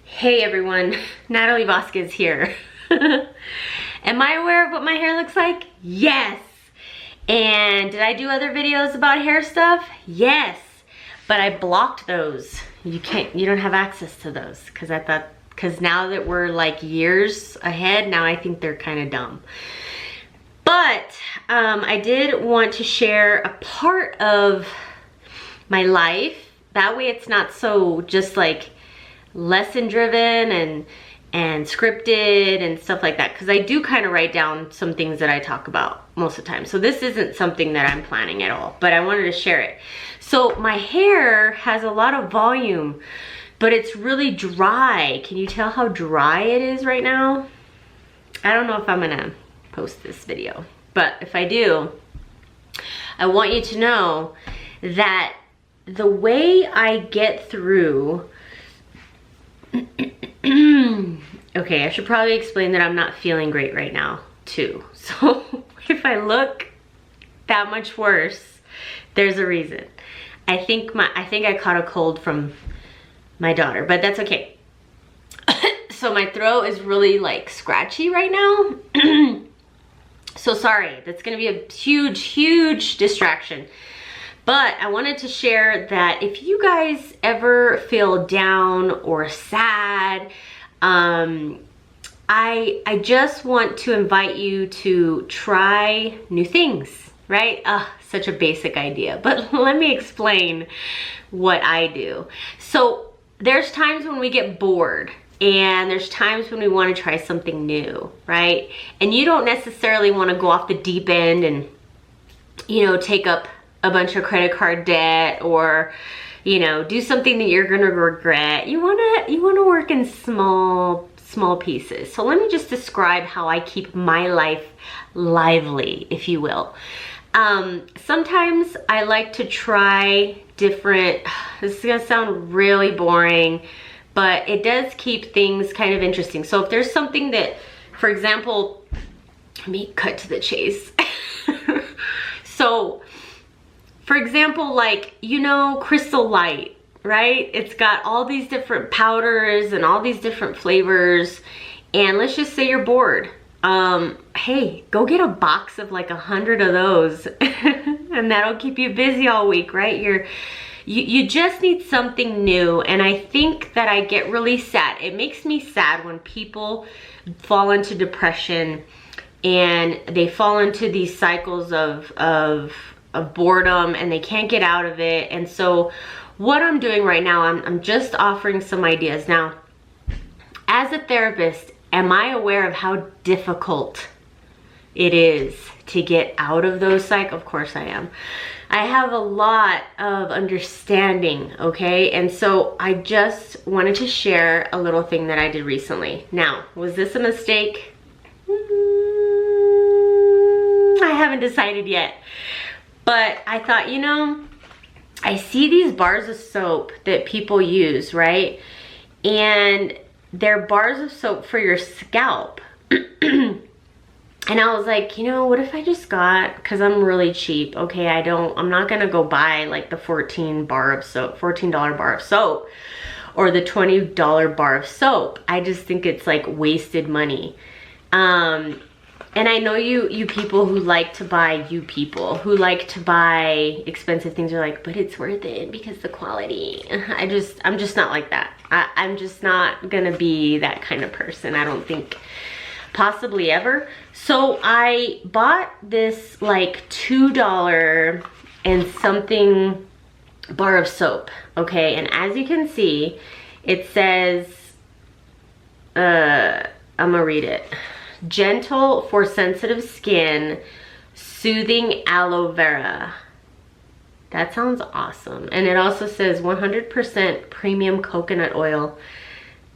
Hey everyone, Natalie Vasquez here. Am I aware of what my hair looks like? Yes. And did I do other videos about hair stuff? Yes. But I blocked those. You don't have access to those because now that we're like years ahead, now I think they're kind of dumb. But I did want to share a part of my life. That way it's not so just like lesson driven and scripted and stuff like that, because I do kind of write down some things that I talk about most of the time. So this isn't something that I'm planning at all, but I wanted to share it. So my hair has a lot of volume, but it's really dry. Can you tell how dry it is right now? I don't know if I'm gonna post this video, but if I do, I want you to know that the way I get through okay, I should probably explain that I'm not feeling great right now too. So if I look that much worse, there's a reason. I think I caught a cold from my daughter, but that's okay. So my throat is really like scratchy right now. So sorry, that's gonna be a huge distraction. But I wanted to share that if you guys ever feel down or sad, I just want to invite you to try new things, right? Such a basic idea, but let me explain what I do. So there's times when we get bored, and there's times when we want to try something new, right? And you don't necessarily want to go off the deep end and, you know, take up a bunch of credit card debt or, you know, do something that you're gonna regret. You wanna work in small pieces. So let me just describe how I keep my life lively, if you will. Sometimes I like to try different, this is gonna sound really boring, but it does keep things kind of interesting. So if there's something that, for example, let me cut to the chase. So, for example, like, you know, Crystal Light, right? It's got all these different powders and all these different flavors. And let's just say you're bored. Hey, go get a box of like 100 of those and that'll keep you busy all week, right? You just need something new. And I think that I get really sad. It makes me sad when people fall into depression and they fall into these cycles of boredom and they can't get out of it. And so what I'm doing right now, I'm just offering some ideas. Now, as a therapist, am I aware of how difficult it is to get out of those cycles? Of course I am. I have a lot of understanding, okay? And so I just wanted to share a little thing that I did recently. Now, was this a mistake? I haven't decided yet. But I thought, you know, I see these bars of soap that people use, right? And they're bars of soap for your scalp. And I was like, you know, what if I just got, because I'm really cheap, okay, I'm not gonna go buy like the $14 bar of soap or the $20 bar of soap. I just think it's like wasted money. And I know you people who like to buy, who like to buy expensive things are like, but it's worth it because the quality. I'm just not like that. I'm just not gonna be that kind of person. I don't think possibly ever. So I bought this like $2 and something bar of soap, okay? And as you can see, it says, I'm gonna read it. Gentle for sensitive skin, soothing aloe vera. That sounds awesome. And it also says 100% premium coconut oil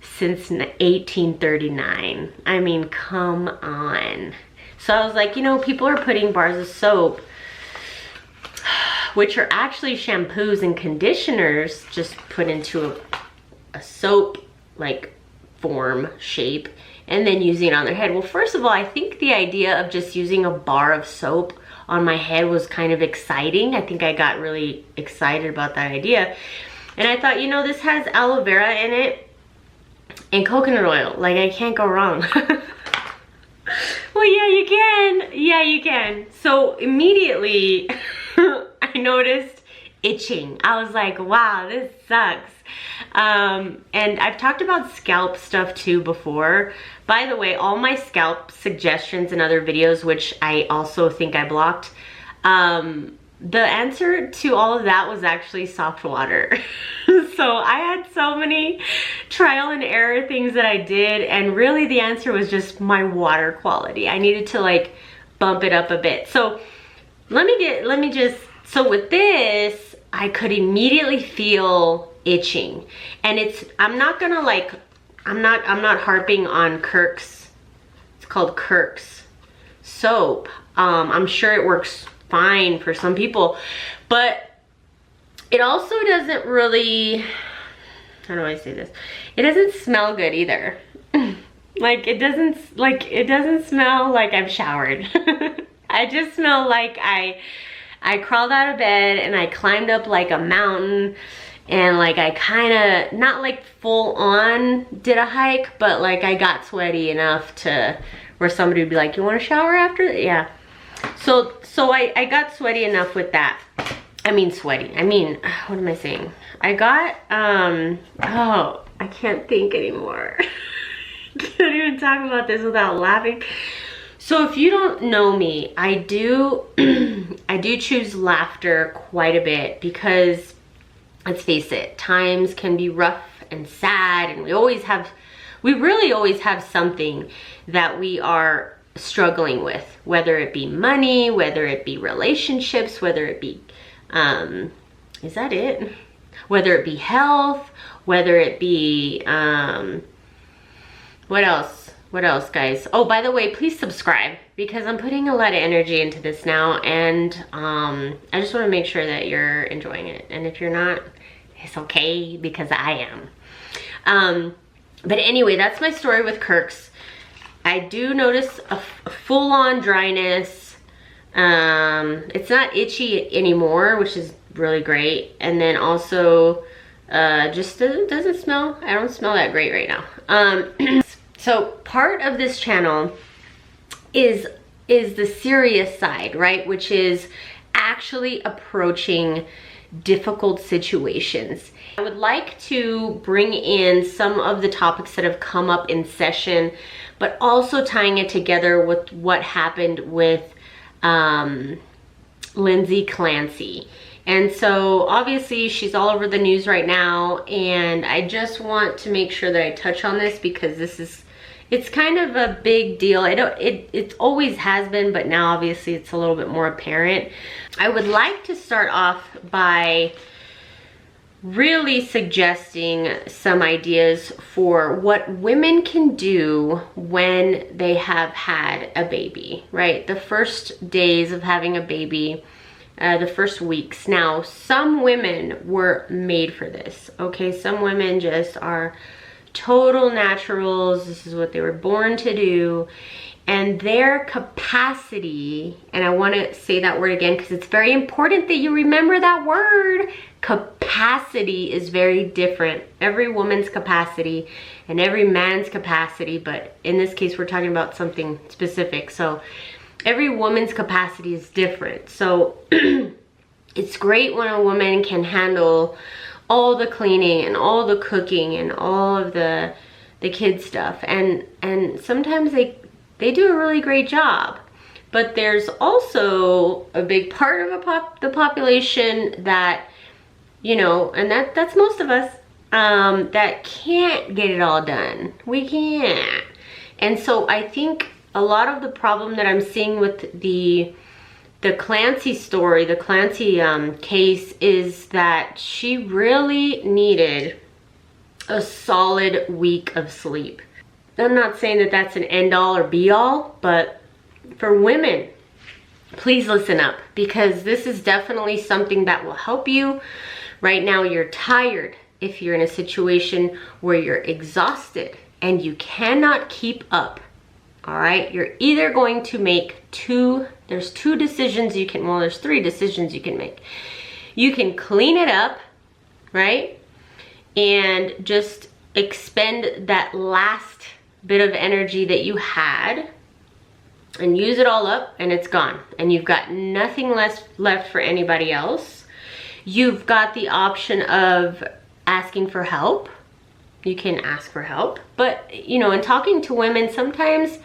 since 1839. I mean, come on. So I was like, you know, people are putting bars of soap, which are actually shampoos and conditioners, just put into a soap like form shape and then using it on their head. Well, first of all, I think the idea of just using a bar of soap on my head was kind of exciting. I think I got really excited about that idea. And I thought, you know, this has aloe vera in it and coconut oil. Like, I can't go wrong. Well, yeah, you can. Yeah, you can. So immediately I noticed itching. I was like, wow, this sucks. And I've talked about scalp stuff too before. By the way, all my scalp suggestions in other videos, which I also think I blocked, the answer to all of that was actually soft water. So I had so many trial and error things that I did, and really the answer was just my water quality. I needed to like bump it up a bit. So so with this, I could immediately feel itching. And I'm not harping on Kirk's, it's called Kirk's soap. I'm sure it works fine for some people, but it also doesn't really, how do I say this? It doesn't smell good either. Like it doesn't smell like I've showered. I just smell like I crawled out of bed and I climbed up like a mountain, and like I kind of, not like full on did a hike, but like I got sweaty enough to where somebody would be like, you want to shower after? Yeah. So I got sweaty enough with that. I mean sweaty. I mean, what am I saying? I got, oh, I can't think anymore. Can't even talk about this without laughing. So if you don't know me, I do choose laughter quite a bit because, let's face it, times can be rough and sad, and we really always have something that we are struggling with, whether it be money, whether it be relationships, whether it be, is that it? Whether it be health, whether it be, what else, guys? Oh, by the way, please subscribe, because I'm putting a lot of energy into this now, and I just want to make sure that you're enjoying it. And if you're not, it's okay, because I am. But anyway, that's my story with Kirk's. I do notice a full-on dryness. It's not itchy anymore, which is really great. And then also, just doesn't smell, I don't smell that great right now. So part of this channel is the serious side, right? Which is actually approaching difficult situations. I would like to bring in some of the topics that have come up in session, but also tying it together with what happened with Lindsay Clancy. And so obviously she's all over the news right now, and I just want to make sure that I touch on this because it's kind of a big deal. It always has been, but now obviously it's a little bit more apparent. I would like to start off by really suggesting some ideas for what women can do when they have had a baby, right? The first days of having a baby, the first weeks. Now, some women were made for this, okay? Some women just are total naturals. This is what they were born to do. And their capacity, and I want to say that word again because it's very important that you remember that word. Capacity is very different. Every woman's capacity and every man's capacity, but in this case we're talking about something specific. So every woman's capacity is different. So it's great when a woman can handle all the cleaning and all the cooking and all of the kid stuff, and sometimes they do a really great job. But there's also a big part of the population that, you know, and that's most of us, that can't get it all done. We can't. And so I think a lot of the problem that I'm seeing with the Clancy story, the Clancy case, is that she really needed a solid week of sleep. I'm not saying that that's an end all or be all, but for women, please listen up, because this is definitely something that will help you. Right now you're tired. If you're in a situation where you're exhausted and you cannot keep up, all right, you're either going to make there's three decisions you can make. You can clean it up right? And just expend that last bit of energy that you had and use it all up, and it's gone. And you've got nothing left for anybody else. You've got the option of asking for help. You can ask for help, but you know, in talking to women, sometimes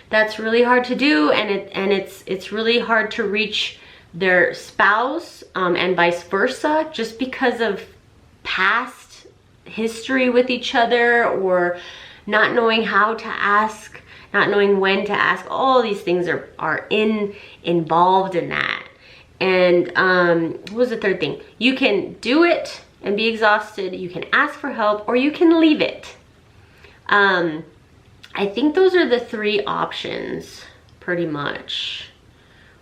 that's really hard to do, and it's really hard to reach their spouse, and vice versa, just because of past history with each other, or not knowing how to ask, not knowing when to ask. All these things are involved in that. And what was the third thing? You can do it and be exhausted, you can ask for help, or you can leave it. I think those are the three options, pretty much.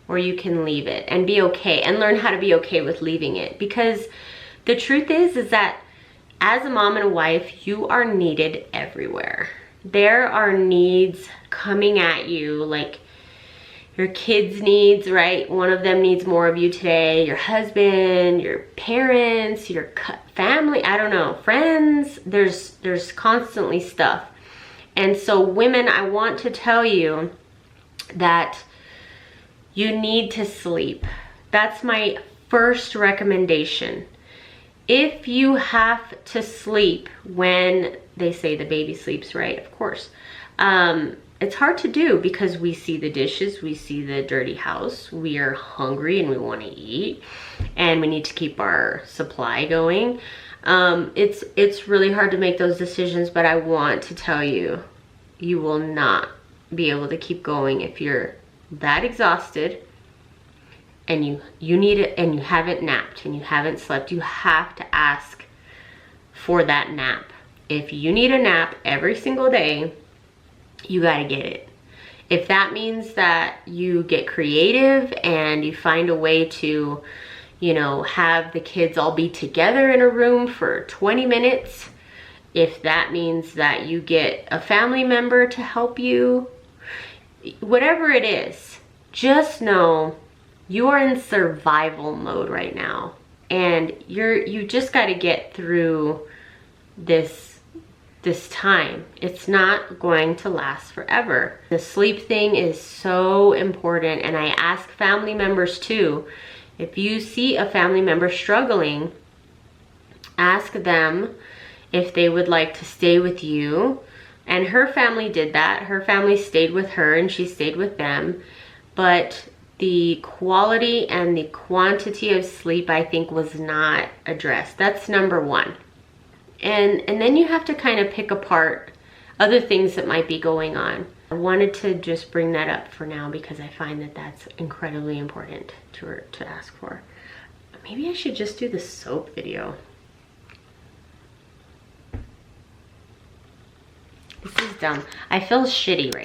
Or you can leave it and be okay, and learn how to be okay with leaving it. Because the truth is that as a mom and a wife, you are needed everywhere. There are needs coming at you, like your kids' needs, right? One of them needs more of you today. Your husband, your parents, your family, I don't know, friends. There's constantly stuff. And so women, I want to tell you that you need to sleep. That's my first recommendation. If you have to sleep when they say the baby sleeps, right? Of course. It's hard to do because we see the dishes, we see the dirty house, we are hungry and we want to eat, and we need to keep our supply going. It's really hard to make those decisions, but I want to tell you, you will not be able to keep going if you're that exhausted and you need it, and you haven't napped and you haven't slept. You have to ask for that nap. If you need a nap every single day, you got to get it. If that means that you get creative and you find a way to, you know, have the kids all be together in a room for 20 minutes, if that means that you get a family member to help you, whatever it is, just know you are in survival mode right now, and you just got to get through this time. It's not going to last forever. The sleep thing is so important, and I ask family members too, if you see a family member struggling, ask them if they would like to stay with you. And her family did that. Her family stayed with her and she stayed with them. But the quality and the quantity of sleep, I think, was not addressed. That's number one. And then you have to kind of pick apart other things that might be going on. I wanted to just bring that up for now because I find that that's incredibly important to ask for. Maybe I should just do the soap video. This is dumb. I feel shitty right now.